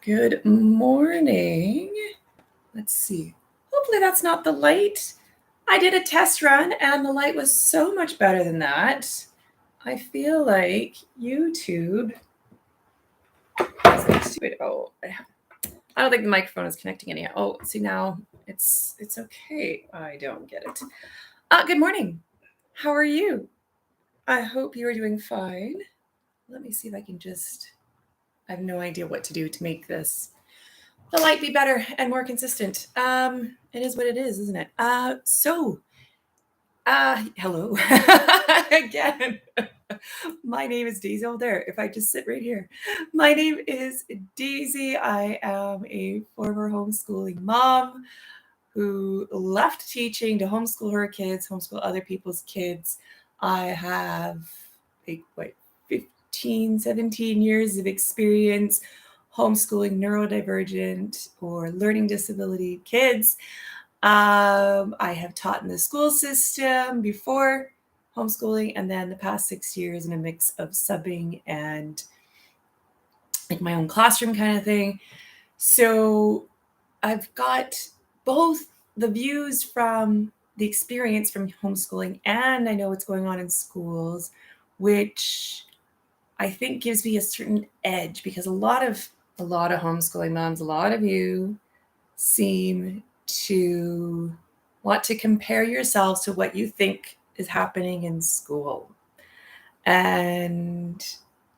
Good morning. Let's see. Hopefully that's not the light. I did a test run and the light was so much better than that. I feel like YouTube is stupid. Oh, I don't think the microphone is connecting anyhow. Oh, see now it's okay. I don't get it. Good morning. How are you? I hope you are doing fine. Let me see if I can I have no idea what to do to make the light be better and more consistent. It is what it is, isn't it? Hello again. My name is Daisy. Oh, there. If I just sit right here, my name is Daisy. I am a former homeschooling mom who left teaching to homeschool her kids, homeschool other people's kids. I have 15, 17 years of experience homeschooling neurodivergent or learning disability kids. I have taught in the school system before homeschooling, and then the past 6 years in a mix of subbing and like my own classroom kind of thing. So I've got both the views from the experience from homeschooling, and I know what's going on in schools, which I think gives me a certain edge, because a lot of homeschooling moms, a lot of you seem to want to compare yourselves to what you think is happening in school. And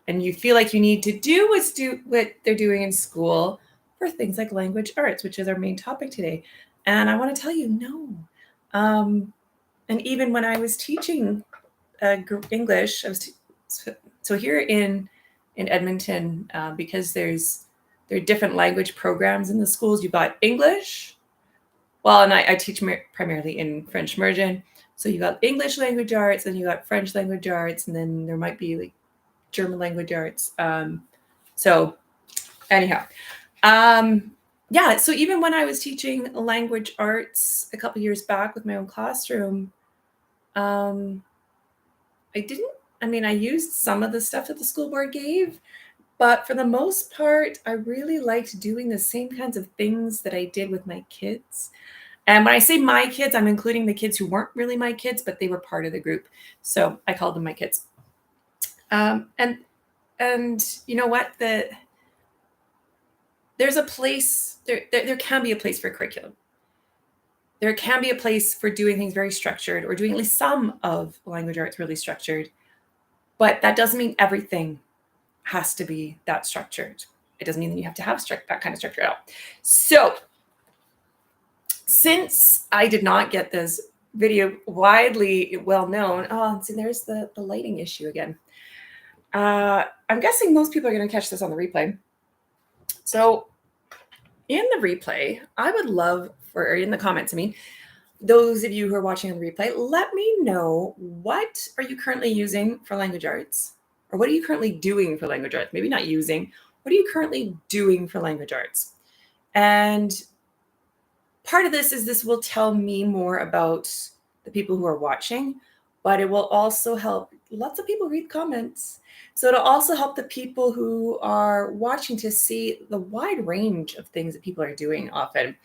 you feel like you need to do what they're doing in school for things like language arts, which is our main topic today. And I want to tell you, no. And even when I was teaching English, so here in Edmonton, because there are different language programs in the schools. You've got English. Well, and I teach primarily in French immersion. So you got English language arts, and you got French language arts, and then there might be like German language arts. So anyhow, yeah. So even when I was teaching language arts a couple years back with my own classroom, I used some of the stuff that the school board gave, but for the most part, I really liked doing the same kinds of things that I did with my kids. And when I say my kids, I'm including the kids who weren't really my kids, but they were part of the group. So I called them my kids. And you know what? There's a place, there can be a place for curriculum. There can be a place for doing things very structured, or doing at least some of language arts really structured. But that doesn't mean everything has to be that structured. It doesn't mean that you have to have that kind of structure at all. So since I did not get this video widely well known, see, there's the lighting issue again. I'm guessing most people are going to catch this on the replay. So in the replay, I would love or in the comments, those of you who are watching on the replay, let me know, what are you currently using for language arts? Or what are you currently doing for language arts? Maybe not using. What are you currently doing for language arts? And part of this will tell me more about the people who are watching, but it will also help lots of people read comments. So it'll also help the people who are watching to see the wide range of things that people are doing often.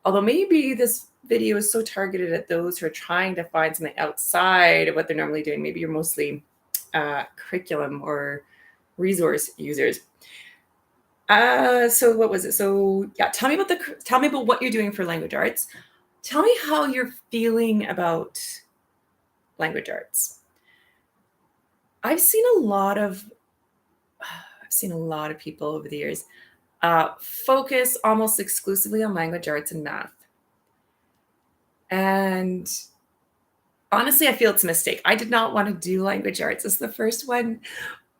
Although maybe this video is so targeted at those who are trying to find something outside of what they're normally doing. Maybe you're mostly curriculum or resource users. So what was it? So yeah, tell me about what you're doing for language arts. Tell me how you're feeling about language arts. I've seen a lot of people over the years focus almost exclusively on language arts and math. And honestly, I feel it's a mistake. I did not want to do language arts as the first one,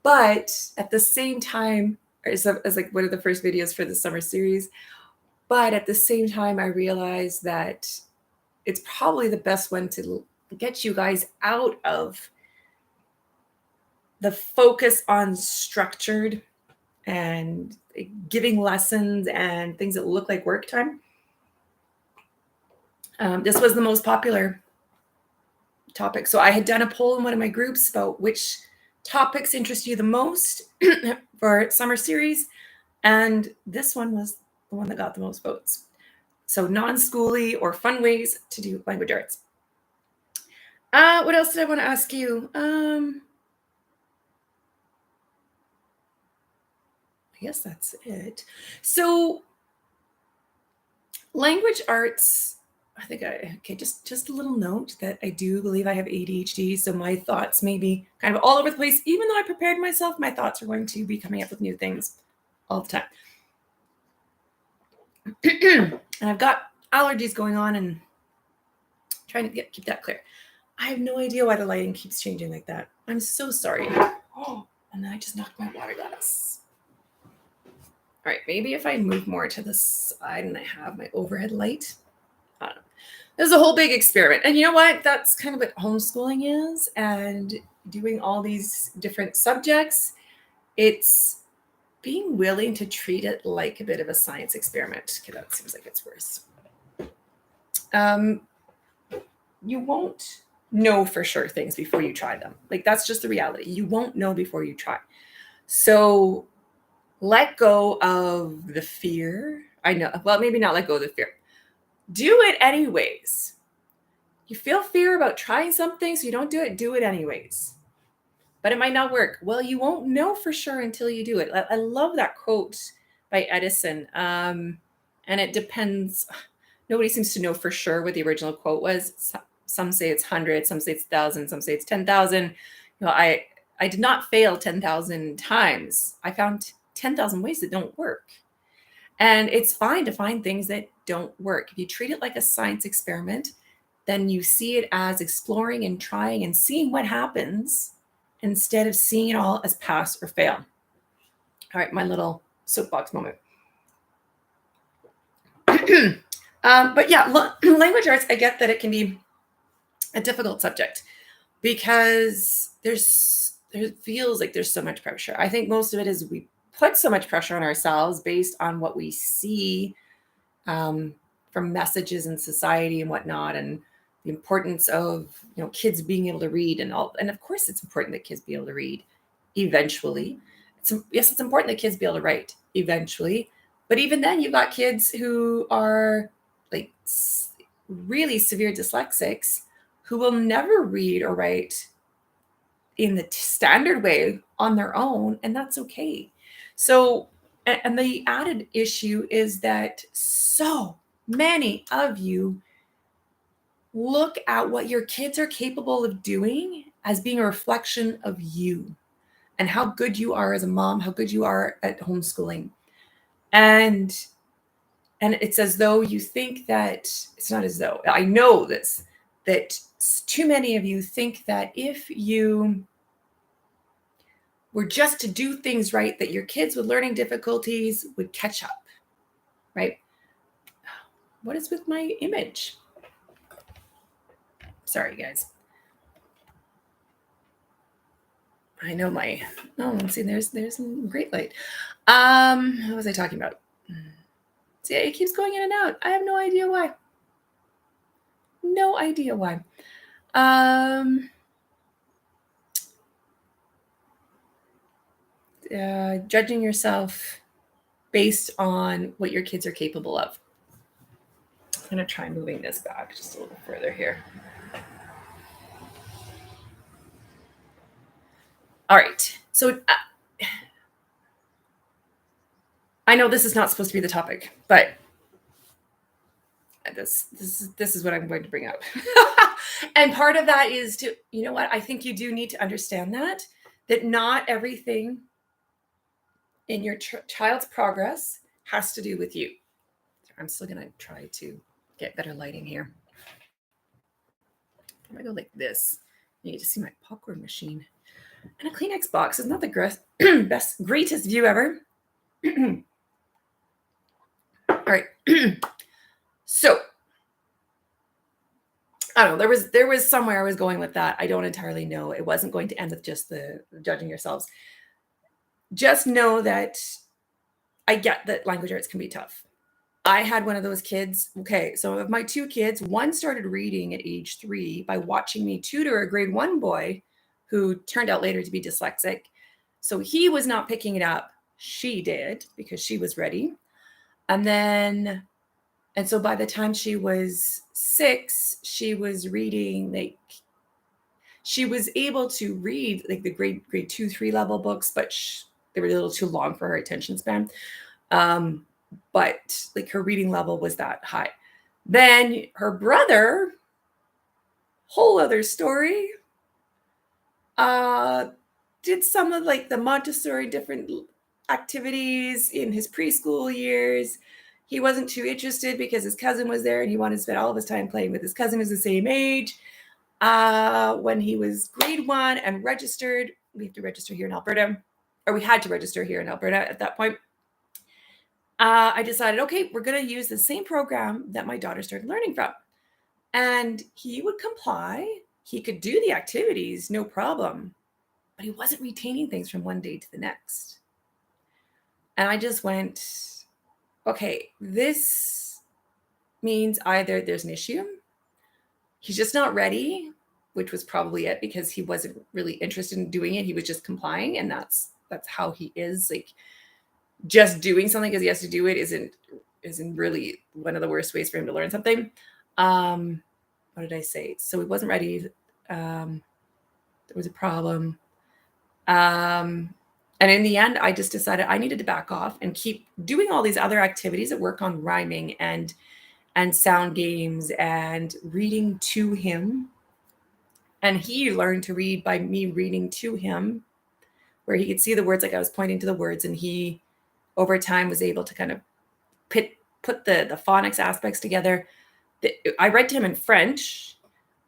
but at the same time, as like one of the first videos for the summer series, but at the same time, I realized that it's probably the best one to get you guys out of the focus on structured and giving lessons and things that look like work time. This was the most popular topic. So I had done a poll in one of my groups about which topics interest you the most for summer series. And this one was the one that got the most votes. So non-schooly or fun ways to do language arts. What else did I want to ask you? I guess that's it. So language arts, just a little note that I do believe I have ADHD. So my thoughts may be kind of all over the place. Even though I prepared myself, my thoughts are going to be coming up with new things all the time. And I've got allergies going on and trying to keep that clear. I have no idea why the lighting keeps changing like that. I'm so sorry. Oh, and then I just knocked my water glass. All right, maybe if I move more to the side and I have my overhead light. I don't know. There's a whole big experiment. And you know what? That's kind of what homeschooling is. And doing all these different subjects, it's being willing to treat it like a bit of a science experiment. Okay, that seems like it's worse. You won't know for sure things before you try them. Like, that's just the reality. You won't know before you try. So let go of the fear. I know. Well, maybe not let go of the fear. Do it anyways. You feel fear about trying something, so you don't do it anyways. But it might not work. Well, you won't know for sure until you do it. I love that quote by Edison. And it depends. Nobody seems to know for sure what the original quote was. Some say it's 100, some say it's 1,000, some say it's 10,000. You know, I did not fail 10,000 times. I found 10,000 ways that don't work. And it's fine to find things that don't work. If you treat it like a science experiment, then you see it as exploring and trying and seeing what happens instead of seeing it all as pass or fail. All right, my little soapbox moment. But yeah, language arts, I get that it can be a difficult subject because there feels like there's so much pressure. I think most of it is we put so much pressure on ourselves based on what we see from messages in society and whatnot, and the importance of kids being able to read and all. And of course, it's important that kids be able to read eventually. It's important that kids be able to write eventually. But even then, you've got kids who are like really severe dyslexics who will never read or write in the standard way on their own, and that's okay. So, and the added issue is that so many of you look at what your kids are capable of doing as being a reflection of you and how good you are as a mom, how good you are at homeschooling. And it's as though you think that, it's not as though, I know this, that too many of you think that if you were just to do things right, that your kids with learning difficulties would catch up, right? What is with my image? Sorry, guys. I know let's see, there's some great light. What was I talking about? See, it keeps going in and out. I have no idea why. No idea why. Judging yourself based on what your kids are capable of. I'm going to try moving this back just a little further here. All right. So I know this is not supposed to be the topic, but this is what I'm going to bring up. And part of that is to, you know what? I think you do need to understand that not everything in your child's progress has to do with you. I'm still going to try to get better lighting here. I'm going to go like this. You need to see my popcorn machine. And a Kleenex box is not the greatest view ever. All right. So, I don't know. There was somewhere I was going with that. I don't entirely know. It wasn't going to end with just the judging yourselves. Just know that I get that language arts can be tough. I had one of those kids. Okay, so of my two kids, one started reading at age 3 by watching me tutor a grade 1 boy who turned out later to be dyslexic. So he was not picking it up. she did because she was ready. And so by the time she was 6, she was reading, like, she was able to read like the grade 2, 3 level books, but they were a little too long for her attention span. Um, but like her reading level was that high. Then her brother, whole other story, uh, did some of like the Montessori different activities in his preschool years. He wasn't too interested because his cousin was there and he wanted to spend all of his time playing with his cousin who's the same age. When he was grade 1 and registered, we have to register here in Alberta, or we had to register here in Alberta at that point. I decided, okay, we're going to use the same program that my daughter started learning from. And he would comply. He could do the activities, no problem, but he wasn't retaining things from one day to the next. And I just went, okay, this means either there's an issue, he's just not ready, which was probably it because he wasn't really interested in doing it. He was just complying, and that's how he is. Like, just doing something because he has to do it isn't really one of the worst ways for him to learn something. What did I say? So he wasn't ready. There was a problem. And in the end, I just decided I needed to back off and keep doing all these other activities that work on rhyming and sound games and reading to him. And he learned to read by me reading to him, where he could see the words, like I was pointing to the words, and he, over time, was able to kind of put the phonics aspects together. I read to him in French,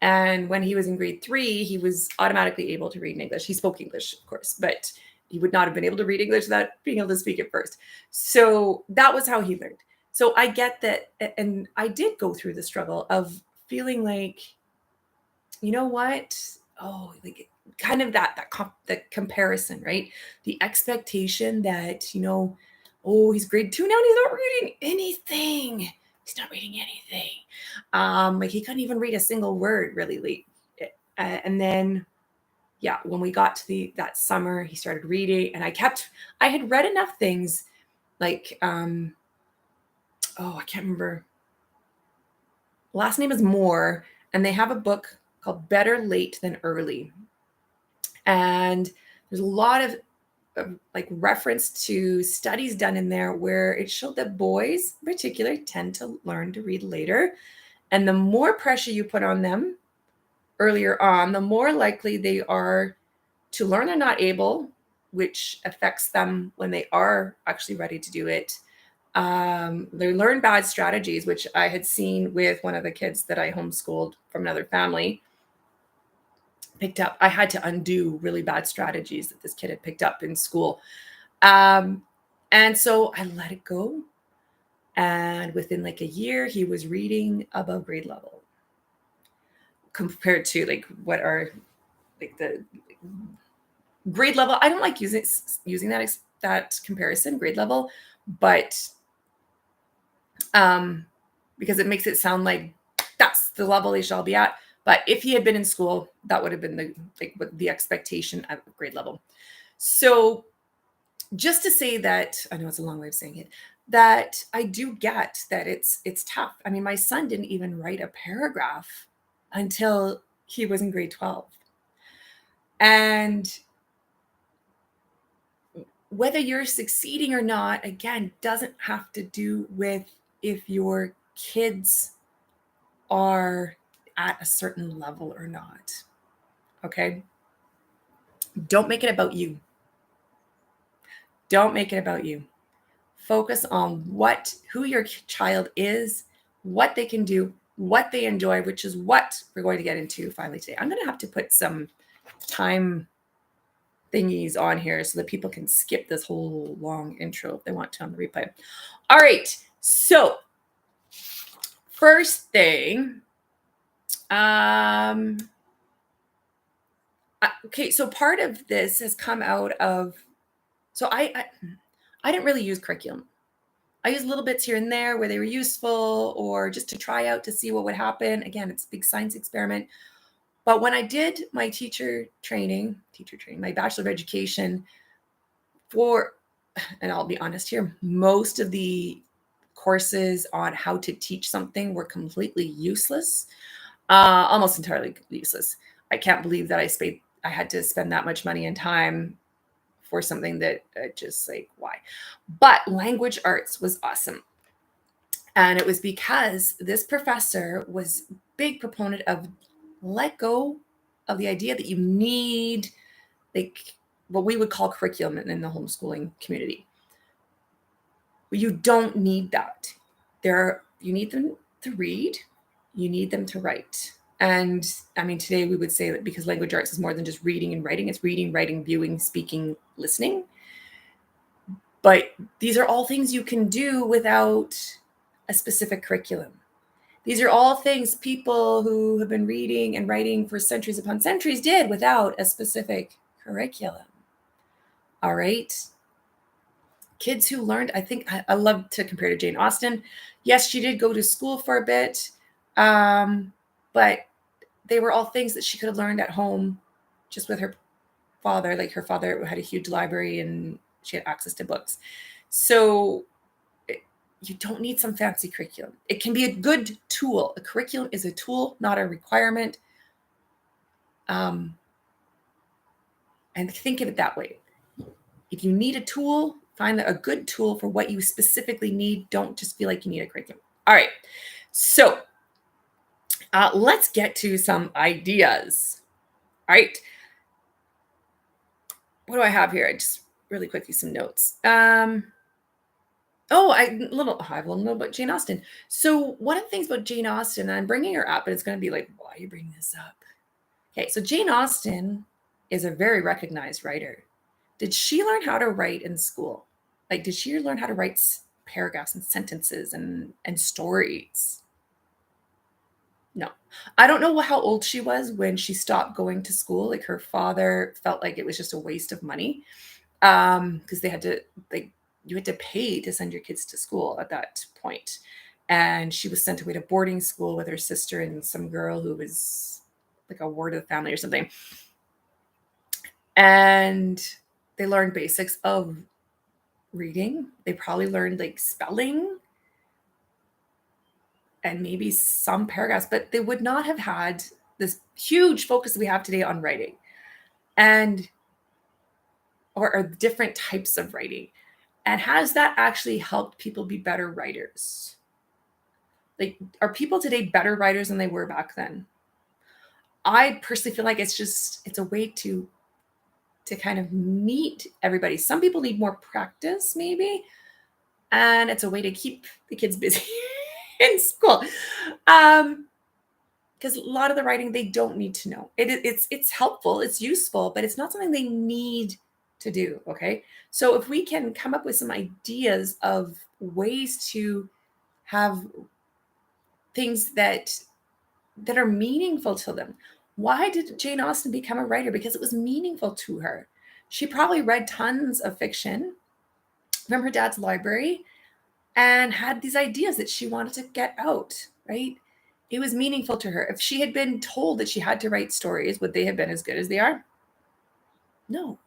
and when he was in grade 3, he was automatically able to read in English. He spoke English, of course, but he would not have been able to read English without being able to speak it first. So that was how he learned. So I get that, and I did go through the struggle of feeling like, you know what? Oh, like kind of the comparison, right? The expectation that, oh, he's grade 2 now and he's not reading anything. He's not reading anything. Like he couldn't even read a single word really late. And then, yeah, when we got to that summer, he started reading, and I had read enough things like, I can't remember. Last name is Moore, and they have a book called Better Late Than Early. And there's a lot of like reference to studies done in there where it showed that boys in particular tend to learn to read later. And the more pressure you put on them earlier on, the more likely they are to learn they're not able, which affects them when they are actually ready to do it. They learn bad strategies, which I had seen with one of the kids that I homeschooled from another family. Picked up, I had to undo really bad strategies that this kid had picked up in school. And so I let it go. And within like a year, he was reading above grade level compared to like what are like the grade level. I don't like using that comparison, grade level, but because it makes it sound like that's the level they shall be at. But if he had been in school, that would have been the expectation at grade level. So just to say that, I know it's a long way of saying it, that I do get that it's tough. I mean, my son didn't even write a paragraph until he was in grade 12. And whether you're succeeding or not, again, doesn't have to do with if your kids are at a certain level or not. Okay? Don't make it about you. Don't make it about you. Focus on who your child is, what they can do, what they enjoy, which is what we're going to get into finally today. I'm going to have to put some time thingies on here so that people can skip this whole long intro if they want to on the replay. All right. So first thing, okay, so part of this has come out of, so I didn't really use curriculum. I used little bits here and there where they were useful or just to try out to see what would happen. Again, it's a big science experiment. But when I did my teacher training, my Bachelor of Education, for and I'll be honest here, most of the courses on how to teach something were completely useless, almost entirely useless. I can't believe that I had to spend that much money and time for something that just like, why? But language arts was awesome. And it was because this professor was big proponent of let go of the idea that you need like what we would call curriculum in the homeschooling community. You don't need that. You need them to read, you need them to write. And I mean, today we would say that because language arts is more than just reading and writing, it's reading, writing, viewing, speaking, listening. But these are all things you can do without a specific curriculum. These are all things people who have been reading and writing for centuries upon centuries did without a specific curriculum. All right. Kids who learned, I think I love to compare to Jane Austen. Yes, she did go to school for a bit, but they were all things that she could have learned at home just with her father. Like her father had a huge library and she had access to books. So you don't need some fancy curriculum. It can be a good tool. A curriculum is a tool, not a requirement. And think of it that way. If you need a tool, find a good tool for what you specifically need. Don't just feel like you need a curriculum. All right. So let's get to some ideas. All right. What do I have here? Just really quickly, some notes. I have a little know about Jane Austen. So one of the things about Jane Austen, and I'm bringing her up, and it's going to be like, why are you bringing this up? Okay, so Jane Austen is a very recognized writer. Did she learn how to write in school? Like, did she learn how to write paragraphs and sentences and stories? No. I don't know how old she was when she stopped going to school. Like her father felt like it was just a waste of money because they had to, like, you had to pay to send your kids to school at that point. And she was sent away to boarding school with her sister and some girl who was like a ward of the family or something. And they learned basics of reading. They probably learned like spelling and maybe some paragraphs, but they would not have had this huge focus that we have today on writing and or different types of writing. And has that actually helped people be better writers? Like, are people today better writers than they were back then? I personally feel like it's a way to kind of meet everybody. Some people need more practice, maybe, and it's a way to keep the kids busy in school. Because a lot of the writing they don't need to know. It's helpful, it's useful, but it's not something they need to do. Okay, so if we can come up with some ideas of ways to have things that are meaningful to them. Why did Jane Austen become a writer? Because it was meaningful to her. She probably read tons of fiction from her dad's library and had these ideas that she wanted to get out, right? It was meaningful to her. If she had been told that she had to write stories, would they have been as good as they are? No.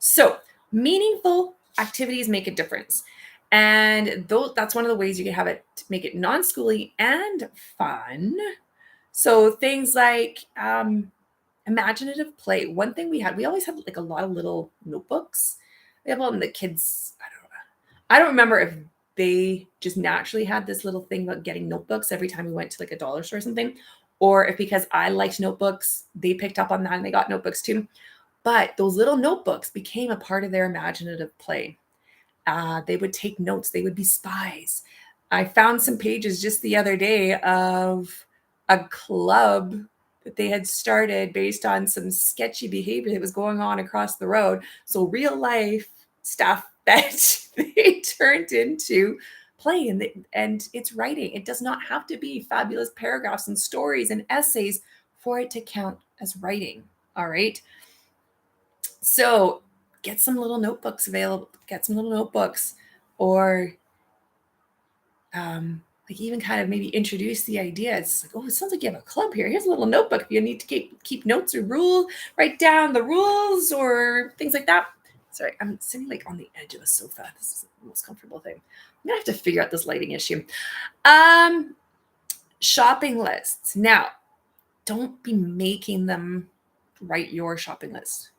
So meaningful activities make a difference. And that's one of the ways you can have it to make it non-schooly and fun. So things like imaginative play. One thing we always had like a lot of little notebooks. We have them, the kids, I don't remember if they just naturally had this little thing about getting notebooks every time we went to like a dollar store or something, or if because I liked notebooks, they picked up on that and they got notebooks too. But those little notebooks became a part of their imaginative play. They would take notes. They would be spies. I found some pages just the other day of a club that they had started based on some sketchy behavior that was going on across the road. So real life stuff that they turned into play, and it's writing. It does not have to be fabulous paragraphs and stories and essays for it to count as writing. All right. So get some little notebooks available, or like even kind of maybe introduce the idea. It's like, oh, it sounds like you have a club here. Here's a little notebook if you need to keep notes or write down the rules or things like that. Sorry, I'm sitting like on the edge of a sofa. This is the most comfortable thing. I'm gonna have to figure out this lighting issue. Shopping lists. Now, don't be making them write your shopping list.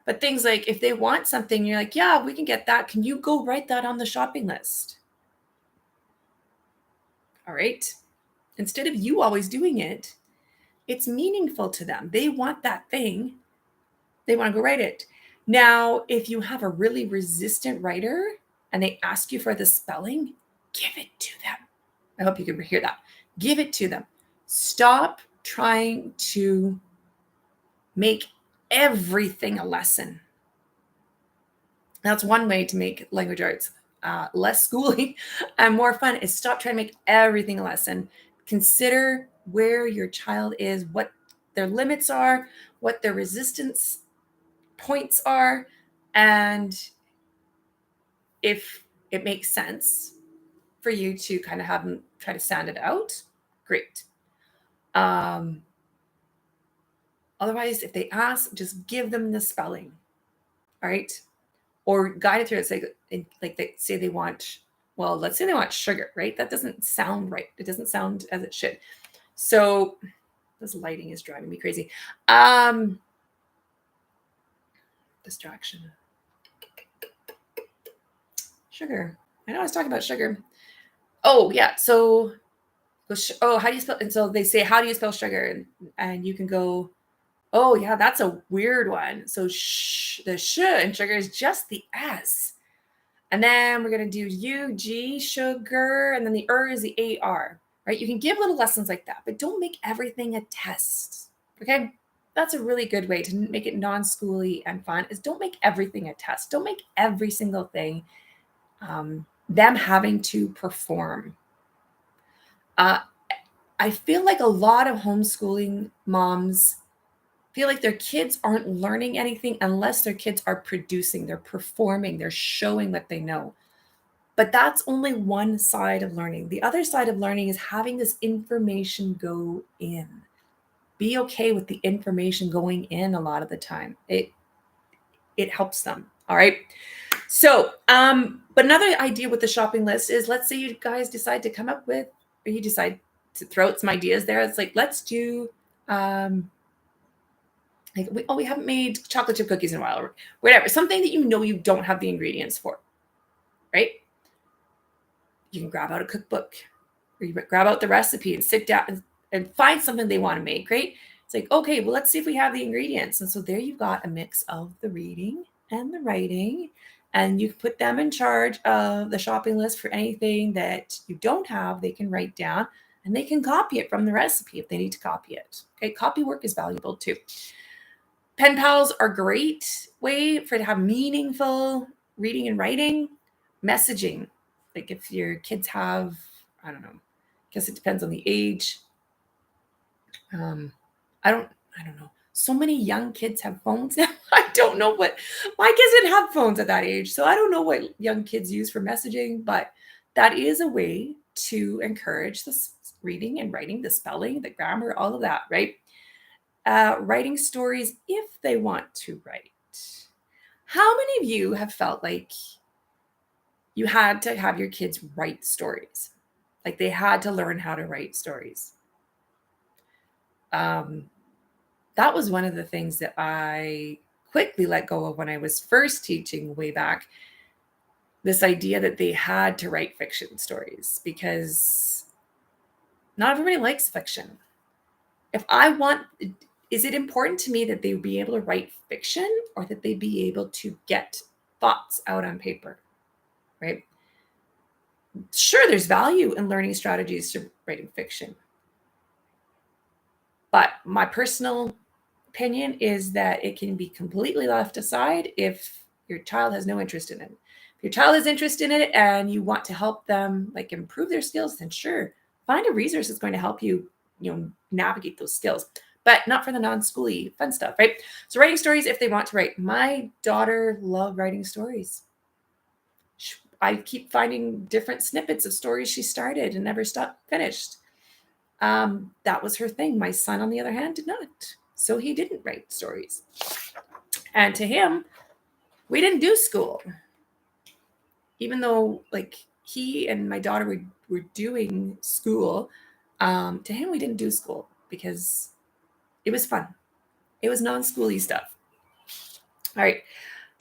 But things like if they want something, you're like, yeah, we can get that. Can you go write that on the shopping list? All right. Instead of you always doing it, it's meaningful to them. They want that thing. They want to go write it. Now, if you have a really resistant writer and they ask you for the spelling, give it to them. I hope you can hear that. Give it to them. Stop trying to make everything a lesson. That's one way to make language arts less schooling and more fun, is stop trying to make everything a lesson. Consider where your child is, what their limits are, what their resistance points are, and if it makes sense for you to kind of have them try to stand it out, great. Otherwise, if they ask, just give them the spelling, all right? Or guide it through it. Say, like they say they want, well, let's say they want sugar, right? That doesn't sound right. It doesn't sound as it should. So this lighting is driving me crazy. Distraction. Sugar. I know I was talking about sugar. Oh, yeah. So, how do you spell? And so they say, how do you spell sugar? And you can go, oh, yeah, that's a weird one. So the sh in sugar is just the S. And then we're going to do UG, sugar, and then the is the AR, right? You can give little lessons like that, but don't make everything a test, okay? That's a really good way to make it non-schooly and fun, is don't make everything a test. Don't make every single thing them having to perform. I feel like a lot of homeschooling moms feel like their kids aren't learning anything unless their kids are producing, they're performing, they're showing what they know. But that's only one side of learning. The other side of learning is having this information go in. Be okay with the information going in a lot of the time. It helps them. All right. So, but another idea with the shopping list is, let's say you guys decide to come up with, or you decide to throw out some ideas there. It's like, let's do, we haven't made chocolate chip cookies in a while, or whatever, something that you know you don't have the ingredients for, right? You can grab out a cookbook, or you grab out the recipe and sit down and find something they want to make, right? It's like, okay, well, let's see if we have the ingredients. And so there you've got a mix of the reading and the writing, and you can put them in charge of the shopping list for anything that you don't have. They can write down and they can copy it from the recipe if they need to copy it. Okay, copy work is valuable too. Pen pals are a great way to have meaningful reading and writing. Messaging, like if your kids have, I don't know, I guess it depends on the age. I don't know. So many young kids have phones now. I don't know what, my kids didn't have phones at that age. So I don't know what young kids use for messaging, but that is a way to encourage the reading and writing, the spelling, the grammar, all of that, right? Writing stories if they want to write. How many of you have felt like you had to have your kids write stories? Like they had to learn how to write stories. That was one of the things that I quickly let go of when I was first teaching way back. This idea that they had to write fiction stories, because not everybody likes fiction. Is it important to me that they be able to write fiction, or that they be able to get thoughts out on paper, right? Sure, there's value in learning strategies to writing fiction. But my personal opinion is that it can be completely left aside if your child has no interest in it. If your child is interested in it and you want to help them like improve their skills, then sure, find a resource that's going to help you, navigate those skills, but not for the non-schooly fun stuff, right? So writing stories if they want to write. My daughter loved writing stories. I keep finding different snippets of stories she started and never finished. That was her thing. My son, on the other hand, did not. So he didn't write stories. And to him, We didn't do school, even though like he and my daughter were doing school. To him, we didn't do school because it was fun. It was non-schooly stuff. All right.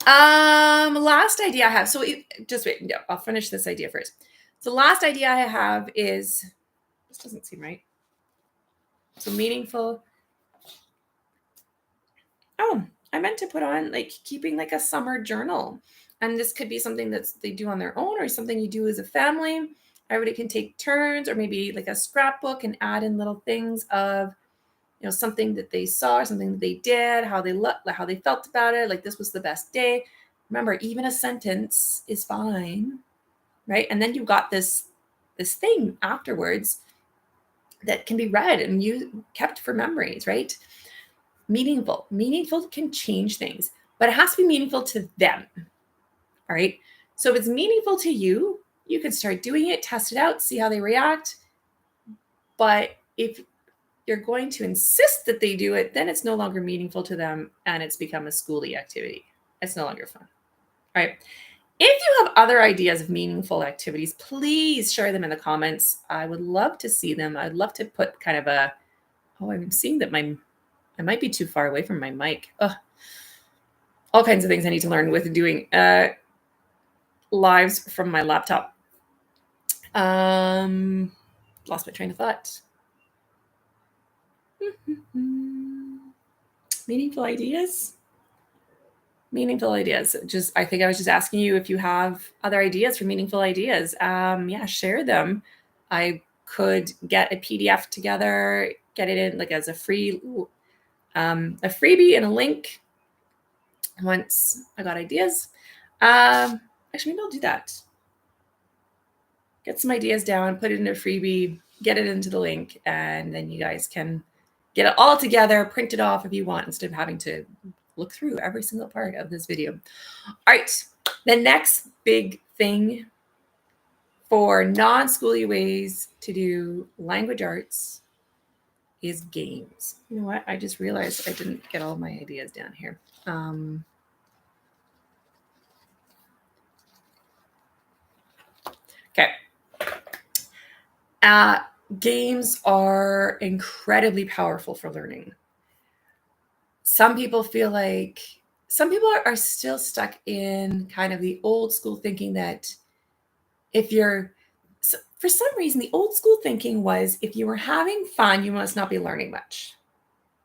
Last idea I have. So just wait. No, I'll finish this idea first. So last idea I have is, this doesn't seem right. So meaningful. Oh, I meant to put on like keeping like a summer journal. And this could be something that they do on their own or something you do as a family. Everybody can take turns, or maybe like a scrapbook and add in little things of, you know, something that they saw, or something that they did, how they looked, how they felt about it. Like this was the best day. Remember, even a sentence is fine, right? And then you've got this thing afterwards that can be read and you kept for memories, right? Meaningful can change things, but it has to be meaningful to them. All right. So if it's meaningful to you, you can start doing it, test it out, see how they react. But if you're going to insist that they do it, then it's no longer meaningful to them and it's become a schooly activity. It's no longer fun. All right. If you have other ideas of meaningful activities, please share them in the comments. I would love to see them. I'd love to put kind of a, I'm seeing that I might be too far away from my mic. Ugh. All kinds of things I need to learn with doing lives from my laptop. Lost my train of thought. Meaningful ideas. Just, I think I was just asking you if you have other ideas for meaningful ideas. Yeah, share them. I could get a PDF together, get it in like as a freebie and a link once I got ideas. Actually, maybe I'll do that. Get some ideas down, put it in a freebie, get it into the link, and then you guys can get it all together, print it off if you want, instead of having to look through every single part of this video. All right, the next big thing for non-schooly ways to do language arts is games. You know what? I just realized I didn't get all my ideas down here. Okay. Games are incredibly powerful for learning. Some people are still stuck in kind of the old school thinking that for some reason, the old school thinking was if you were having fun, you must not be learning much,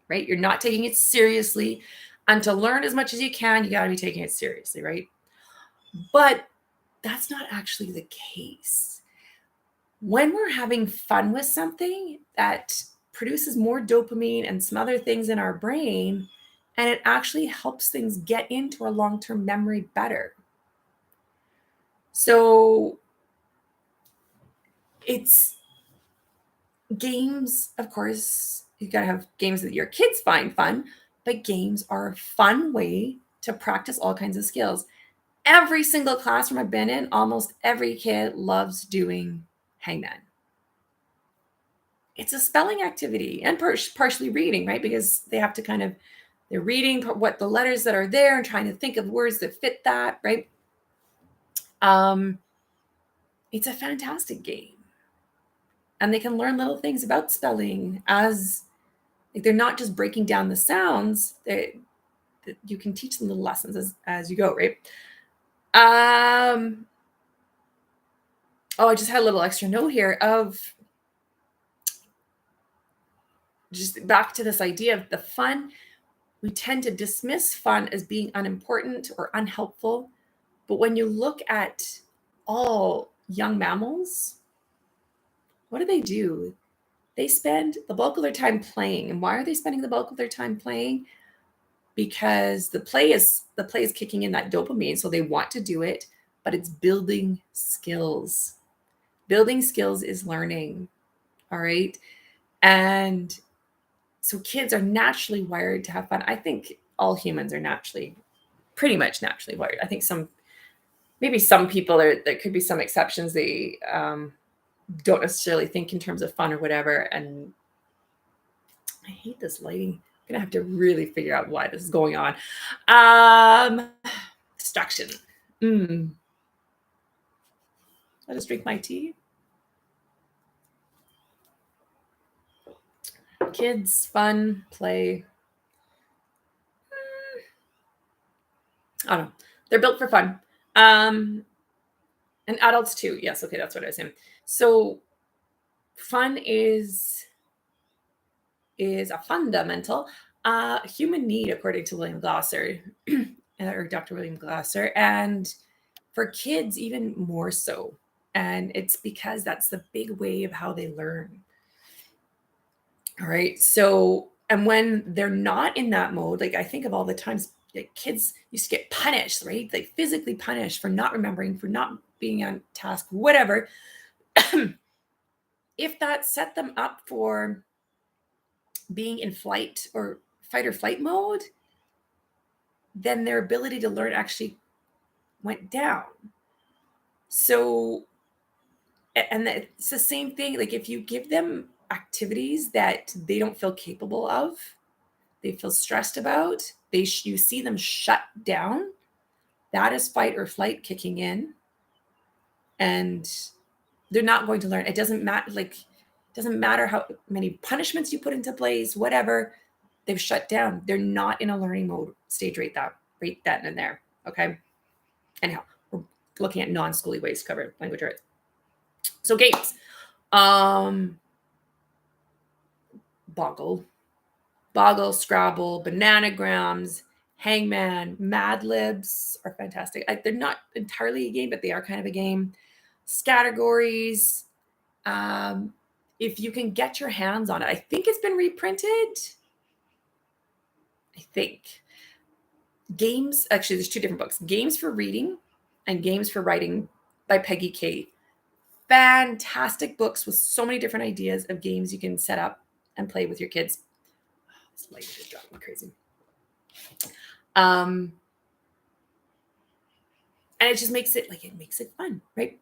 right? You're not taking it seriously. And to learn as much as you can, you got to be taking it seriously, right? But that's not actually the case. When we're having fun with something, that produces more dopamine and some other things in our brain, and it actually helps things get into our long-term memory better. So it's games, of course, you got to have games that your kids find fun, but games are a fun way to practice all kinds of skills. Every single classroom I've been in, almost every kid loves doing hangman. It's a spelling activity and partially reading, right? Because they have to they're reading what the letters that are there and trying to think of words that fit that, right? It's a fantastic game. And they can learn little things about spelling as like they're not just breaking down the sounds. You can teach them little lessons as you go, right? I just had a little extra note here of just back to this idea of the fun. We tend to dismiss fun as being unimportant or unhelpful. But when you look at all young mammals, what do? They spend the bulk of their time playing. And why are they spending the bulk of their time playing? Because the play is kicking in that dopamine. So they want to do it, but it's building skills. Building skills is learning. All right. And so kids are naturally wired to have fun. I think all humans are pretty much naturally wired. I think maybe some people there could be some exceptions. They don't necessarily think in terms of fun or whatever. And I hate this lighting. I'm gonna have to really figure out why this is going on. Distraction. I'll just drink my tea. Kids, fun, play. I don't know. They're built for fun. And adults too. Yes, okay, that's what I was saying. So fun is a fundamental human need, according to William Glasser, or Dr. William Glasser, and for kids even more so. And it's because that's the big way of how they learn. All right. So, and when they're not in that mode, like I think of all the times like kids used to get punished, right? Like physically punished for not remembering, for not being on task, whatever. If that set them up for being in fight or flight mode, then their ability to learn actually went down. So, and it's the same thing. Like if you give them activities that they don't feel capable of, they feel stressed about, you see them shut down, that is fight or flight kicking in, and they're not going to learn. It doesn't matter. Like, it doesn't matter how many punishments you put into place, whatever, they've shut down. They're not in a learning mode stage right then and there. Okay. Anyhow, we're looking at non-schooly ways to cover language arts. So games, Boggle, Scrabble, Bananagrams, Hangman, Mad Libs are fantastic. They're not entirely a game, but they are kind of a game. Scattergories. If you can get your hands on it, I think it's been reprinted. I think. Games, actually, there's two different books. Games for Reading and Games for Writing by Peggy K. Fantastic books with so many different ideas of games you can set up and play with your kids. This light is driving me crazy. And it just makes it fun, right?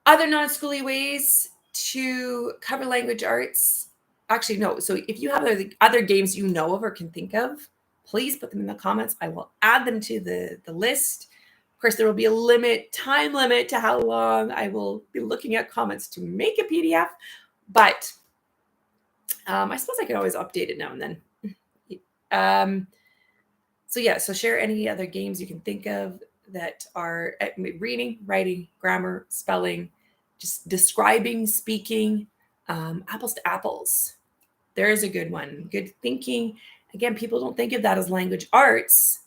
Other non-schooly ways to cover language arts. Actually, no. So if you have other games you know of or can think of, please put them in the comments. I will add them to the list. Of course, there will be a time limit to how long I will be looking at comments to make a PDF, but I suppose I could always update it now and then. So share any other games you can think of that are reading, writing, grammar, spelling, just describing, speaking, apples to apples. There's a good one. Good thinking. Again, people don't think of that as language arts,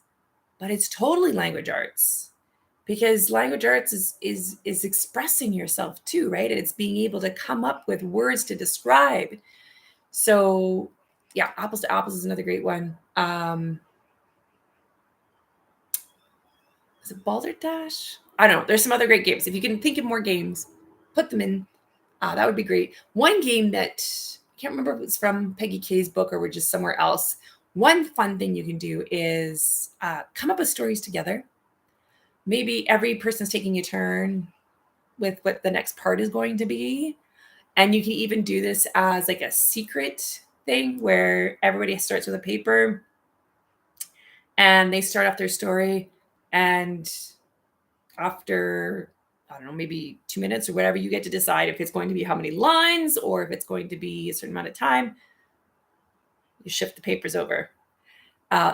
but it's totally language arts, because language arts is expressing yourself too, right? It's being able to come up with words to describe. So yeah, apples to apples is another great one. Is it Balderdash? I don't know. There's some other great games. If you can think of more games, put them in. That would be great. One game that I can't remember if it's from Peggy K's book or we're just somewhere else. One fun thing you can do is come up with stories together. Maybe every person's taking a turn with what the next part is going to be. And you can even do this as like a secret thing where everybody starts with a paper and they start off their story. And after, I don't know, maybe 2 minutes or whatever, you get to decide if it's going to be how many lines or if it's going to be a certain amount of time. You shift the papers over.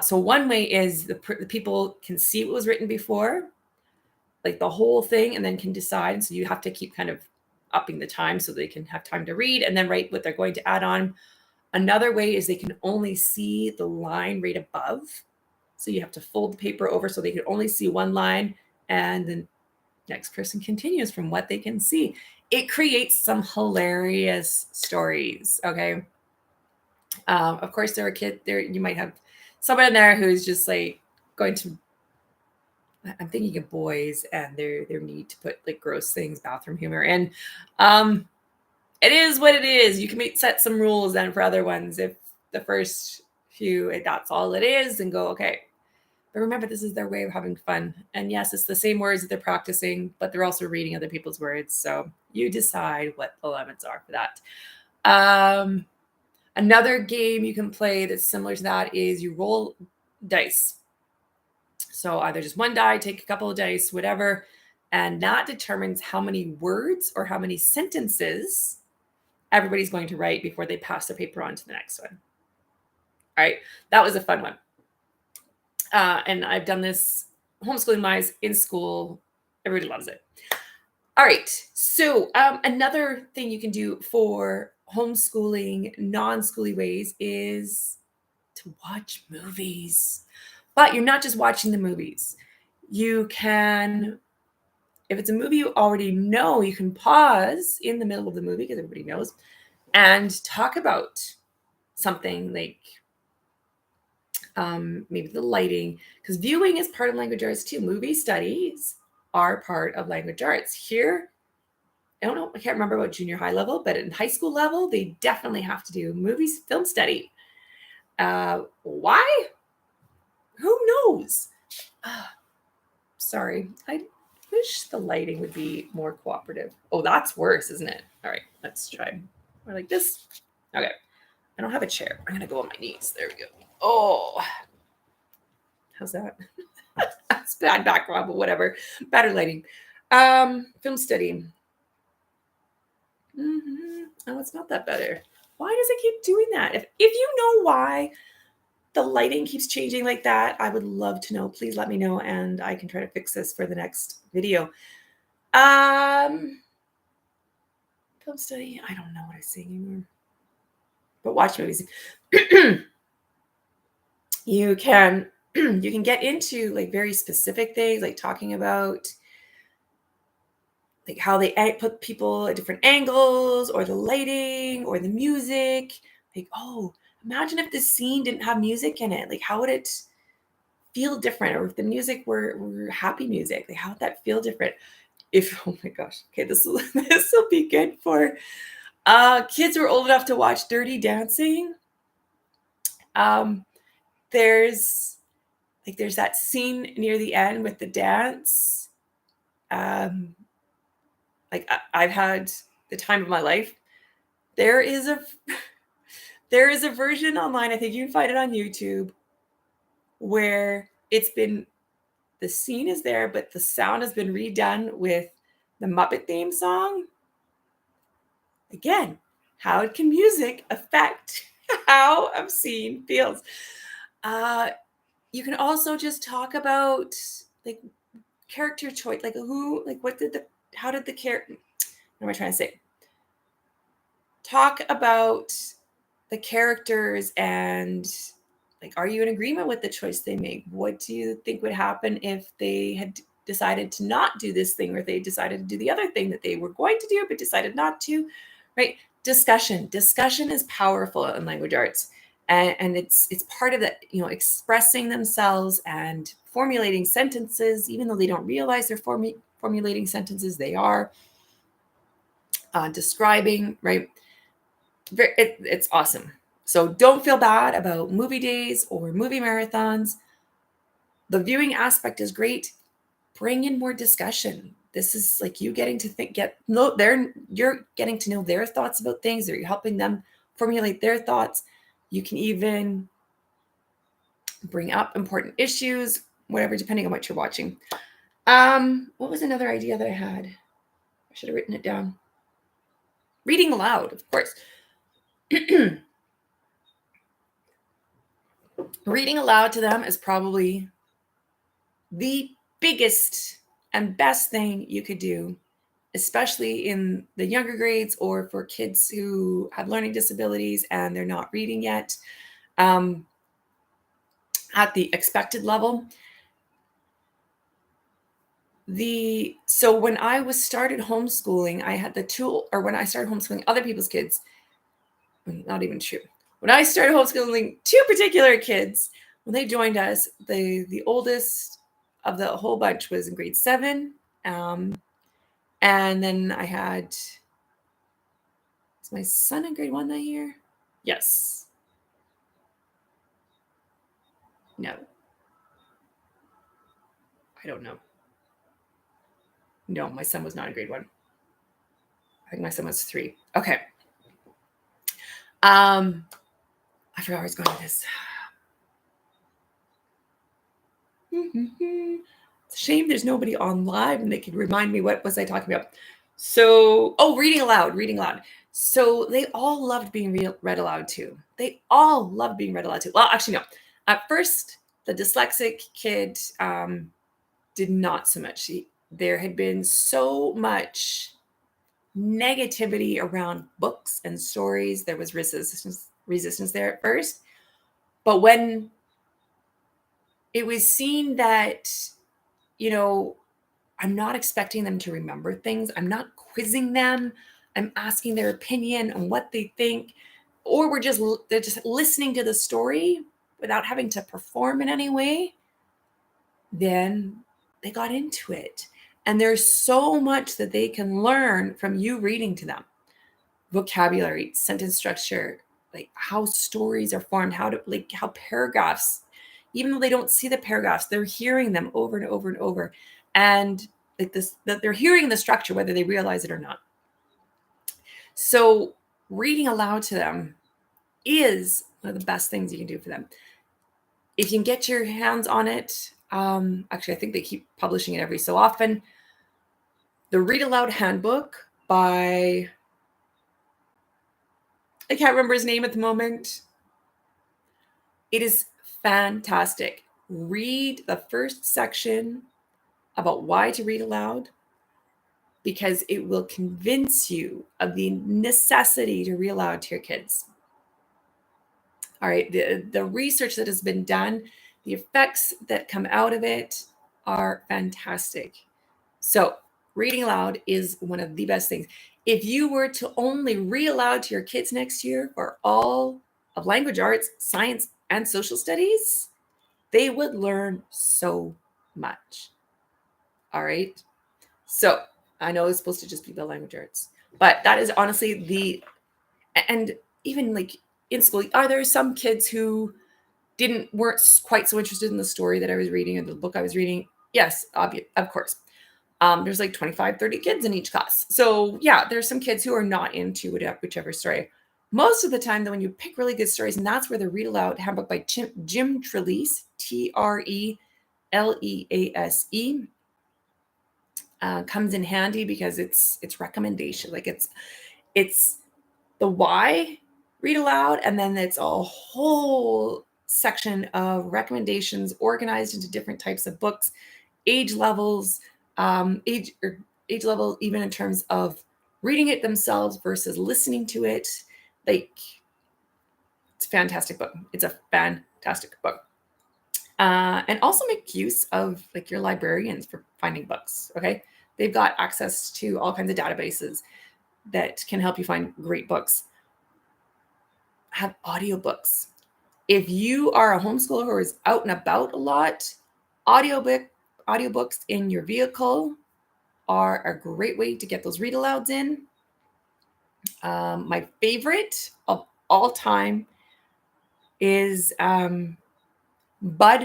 So one way is the people can see what was written before, like the whole thing, and then can decide. So you have to keep kind of upping the time so they can have time to read and then write what they're going to add on. Another way is they can only see the line right above. So you have to fold the paper over so they can only see one line, and the next person continues from what they can see. It creates some hilarious stories. Okay. Of course, there are kids there. You might have someone in there who's just like going to, I'm thinking of boys and their need to put like gross things, bathroom humor. And it is what it is. You can set some rules then for other ones. If the first few, if that's all it is, and go, okay. But remember, this is their way of having fun. And yes, it's the same words that they're practicing, but they're also reading other people's words. So you decide what the limits are for that. Another game you can play that's similar to that is you roll dice. So either just one die, take a couple of dice, whatever, and that determines how many words or how many sentences everybody's going to write before they pass their paper on to the next one. All right, that was a fun one. And I've done this homeschooling wise in school. Everybody loves it. All right, so another thing you can do for homeschooling non-schooly ways is to watch movies. But you're not just watching the movies. You can, if it's a movie you already know, you can pause in the middle of the movie, because everybody knows, and talk about something like maybe the lighting, because viewing is part of language arts too. Movie studies are part of language arts. Here, I don't know, I can't remember about junior high level, but in high school level, they definitely have to do movies, film study. Why? Who knows? Sorry, I wish the lighting would be more cooperative. Oh, that's worse, isn't it? All right, let's try more like this. Okay, I don't have a chair. I'm gonna go on my knees. There we go. Oh, how's that? That's bad background, but whatever. Better lighting. Film study. Oh, it's not that better. Why does it keep doing that? If you know why the lighting keeps changing like that, I would love to know. Please let me know, and I can try to fix this for the next video. Film study. I don't know what I'm saying anymore. But watch movies. You can get into like very specific things, like talking about like how they put people at different angles, or the lighting, or the music. Like, oh, imagine if this scene didn't have music in it. Like, how would it feel different? Or if the music were happy music, like how would that feel different? If, oh my gosh, okay, this will be good for kids who are old enough to watch Dirty Dancing. There's that scene near the end with the dance. Like I've had the time of my life. There is a version online, I think you can find it on YouTube, where the scene is there, but the sound has been redone with the Muppet theme song. Again, how can music affect how a scene feels? You can also just talk about like character choice, like how did the character, what am I trying to say? Talk about the characters and like, are you in agreement with the choice they make? What do you think would happen if they had decided to not do this thing, or they decided to do the other thing that they were going to do but decided not to, right? Discussion is powerful in language arts, and it's part of that, expressing themselves and formulating sentences, even though they don't realize they're formulating sentences. They are describing, right? It's awesome. So don't feel bad about movie days or movie marathons. The viewing aspect is great. Bring in more discussion. This is like you getting to you're getting to know their thoughts about things. You're helping them formulate their thoughts. You can even bring up important issues, whatever, depending on what you're watching. What was another idea that I had? I should have written it down. Reading aloud, of course. Reading aloud to them is probably the biggest and best thing you could do, especially in the younger grades or for kids who have learning disabilities and they're not reading yet at the expected level. So when I started homeschooling, I had the tool, or when I started homeschooling other people's kids, not even true. When I started homeschooling two particular kids, when they joined us, the oldest of the whole bunch was in grade 7. And then I had, is my son in grade 1 that year? Yes. No. I don't know. No, my son was not in grade 1. I think my son was 3. Okay. I forgot where I was going with this. It's a shame there's nobody on live and they could remind me what was I talking about. So, reading aloud. So they all loved being read aloud too. They all loved being read aloud too. Well, actually, no. At first, the dyslexic kid did not so much. There had been so much negativity around books and stories. There was resistance there at first. But when it was seen that, I'm not expecting them to remember things, I'm not quizzing them, I'm asking their opinion on what they think, or they're just listening to the story without having to perform in any way, then they got into it. And there's so much that they can learn from you reading to them. Vocabulary, sentence structure, like how stories are formed, how paragraphs, even though they don't see the paragraphs, they're hearing them over and over and over. And that they're hearing the structure, whether they realize it or not. So reading aloud to them is one of the best things you can do for them. If you can get your hands on it, actually, I think they keep publishing it every so often. The Read Aloud Handbook by, I can't remember his name at the moment. It is fantastic. Read the first section about why to read aloud, because it will convince you of the necessity to read aloud to your kids. All right, the research that has been done, the effects that come out of it are fantastic. So reading aloud is one of the best things. If you were to only read aloud to your kids next year for all of language arts, science, and social studies, they would learn so much. All right. So I know it's supposed to just be the language arts, but that is honestly and even like in school, are there some kids who weren't quite so interested in the story that I was reading or the book I was reading? Yes, of course. There's like 25, 30 kids in each class. So yeah, there's some kids who are not into whichever story. Most of the time, though, when you pick really good stories, and that's where the Read Aloud Handbook by Jim Trelease, Trelease, comes in handy, because it's recommendation. Like it's the why read aloud, and then it's a whole section of recommendations organized into different types of books, age levels, age level, even in terms of reading it themselves versus listening to it. Like, it's a fantastic book. It's a fantastic book. And also make use of like your librarians for finding books. Okay. They've got access to all kinds of databases that can help you find great books. Have audiobooks. If you are a homeschooler who is out and about a lot, audiobooks in your vehicle are a great way to get those read alouds in. My favorite of all time is Bud,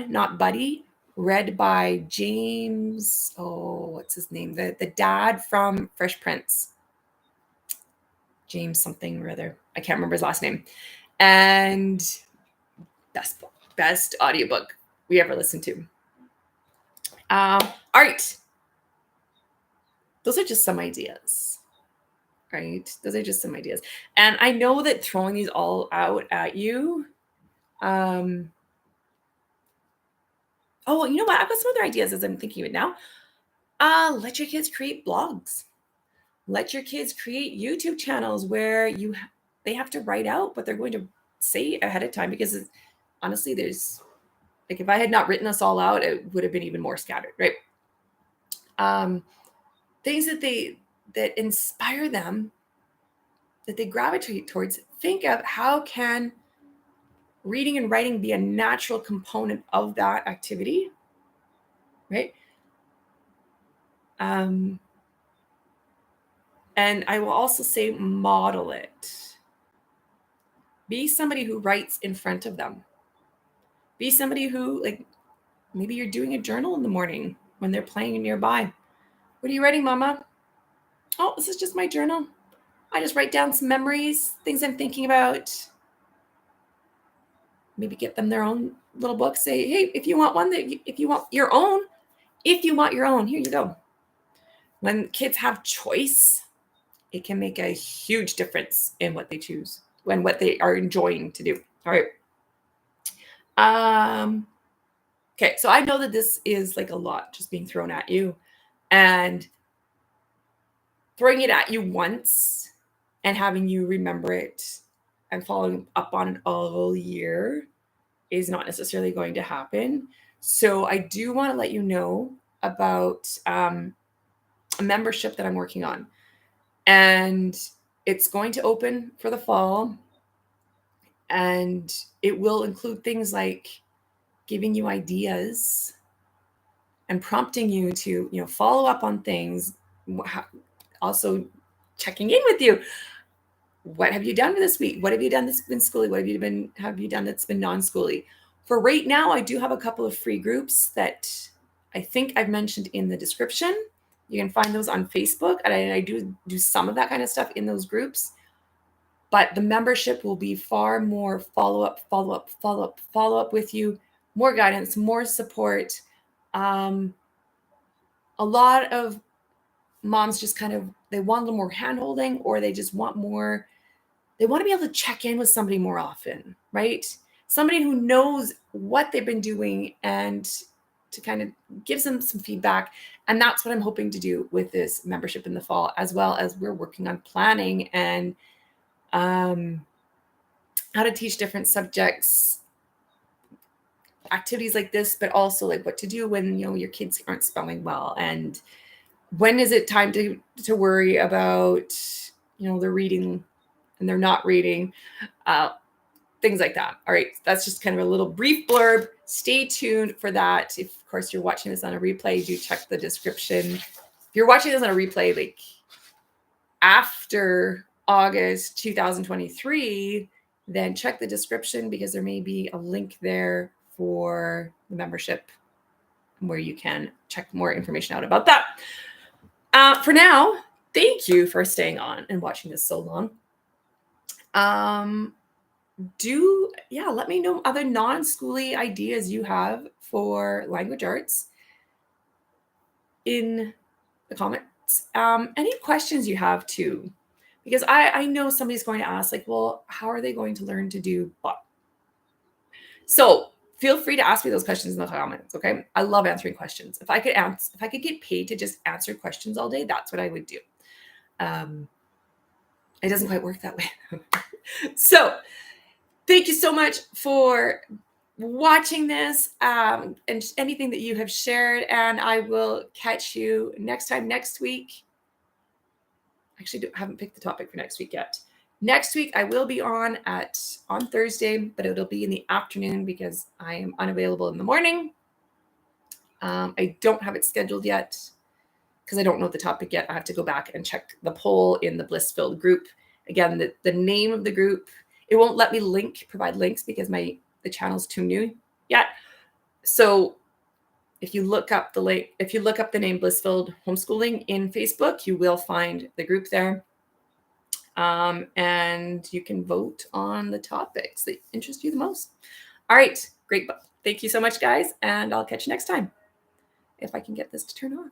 Not Buddy, read by James. Oh, what's his name? The dad from Fresh Prince. James something or other. I can't remember his last name. And best audiobook we ever listened to. All right. Those are just some ideas. Right? Those are just some ideas. And I know that throwing these all out at you, you know what? I've got some other ideas as I'm thinking of it now. Let your kids create blogs. Let your kids create YouTube channels where they have to write out what they're going to say ahead of time, because honestly, there's like, if I had not written this all out, it would have been even more scattered, right? Things that inspire them, that they gravitate towards. Think of how can reading and writing be a natural component of that activity, right? And I will also say model it. Be somebody who writes in front of them. Be somebody who, like, maybe you're doing a journal in the morning when they're playing nearby. What are you writing, Mama? Oh, this is just my journal. I just write down some memories, things I'm thinking about. maybe get them their own little book. Say, hey, if you want one, if you want your own, here you go. When kids have choice, it can make a huge difference in what they choose, when what they are enjoying to do. All right. Okay, so I know that this is like a lot just being thrown at you, and throwing it at you once and having you remember it and following up on it all year is not necessarily going to happen. So I do want to let you know about a membership that I'm working on, and it's going to open for the fall, and it will include things like giving you ideas and prompting you to, follow up on things. Also checking in with you. What have you done this week? What have you done that's been schooly? What have you done that's been non-schooly? For right now, I do have a couple of free groups that I think I've mentioned in the description. You can find those on Facebook, and I do some of that kind of stuff in those groups. But the membership will be far more follow up with you, more guidance, more support. A lot of moms just they want a little more hand-holding, or they just want more. They want to be able to check in with somebody more often, right? Somebody who knows what they've been doing and to kind of give them some feedback. And that's what I'm hoping to do with this membership in the fall, as well as we're working on planning and how to teach different subjects, activities like this, but also like what to do when, your kids aren't spelling well, and when is it time to worry about, they're reading and they're not reading, things like that. All right. That's just kind of a little brief blurb. Stay tuned for that. If, of course, you're watching this on a replay, do check the description. If you're watching this on a replay, like after August 2023, then check the description, because there may be a link there for the membership where you can check more information out about that. For now, thank you for staying on and watching this so long. Let me know other non-schooly ideas you have for language arts in the comments. Any questions you have too, because I know somebody's going to ask, like, well, how are they going to learn to do blah? So feel free to ask me those questions in the comments. Okay. I love answering questions. If I could get paid to just answer questions all day, that's what I would do. It doesn't quite work that way. So thank you so much for watching this, and anything that you have shared. And I will catch you next time, next week. Actually, haven't picked the topic for next week yet. Next week, I will be on Thursday, but it'll be in the afternoon because I am unavailable in the morning. I don't have it scheduled yet because I don't know the topic yet. I have to go back and check the poll in the Bliss-Filled group. Again, the name of the group, it won't let me provide links because the channel's too new yet. So if you look up the name Bliss-Filled Homeschooling in Facebook, you will find the group there. And you can vote on the topics that interest you the most. All right, great. Thank you so much, guys. And I'll catch you next time if I can get this to turn on.